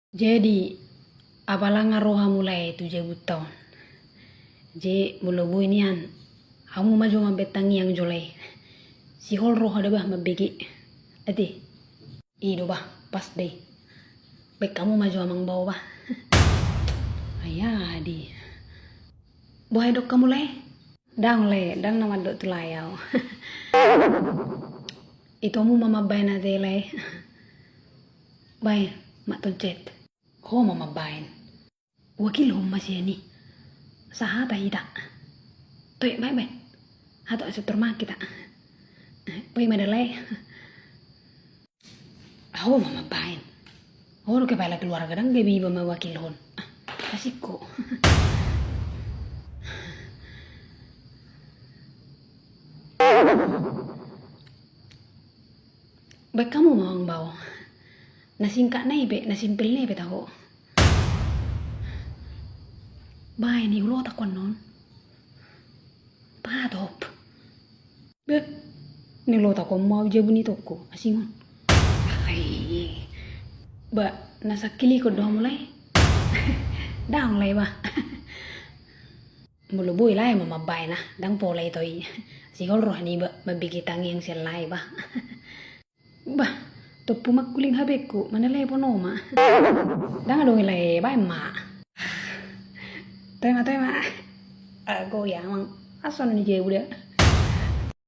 Jadi, apalah ngaruh mulai 7 tahun. Jadi, mulu inian, kamu maju mabetang yang jolai. Si hol roh ada bah mabegi. Ati, ido bah, pas deh. Bek kamu maju amang bau bah. Ayah di. Buah dok kamu le? Dang nama dok tulayau. Itu mu mama bain ade le. Bain, mak toncet. Ho mama bain. Wakil hom masih ni. Sahata ida. Toy baik. Hato supermarket kita. Pai madalay. Ho mama bain. Ho ke pala keluar kadang gabi ba mawakil hon. Asiko. Baik kamu mau bawa. Nasingka na ibe, nasimpil na ibe tahu. Baik ni ulo takon non. Patop. Bet. Ni lo takon mau jabu ni toko. Asingon. Ay. Ba nasakili ko doh mulai. Dang mulai ba. Mulu boy lai mama bay na. Dang polay toy. Singol roh ni ba mabigitang yang silay ba. Ba. Topu magkuling habekku, manalay po no ma. Dang adong ilay, ba ma. Toy ma. Ako yang mang aso ni jebu dia.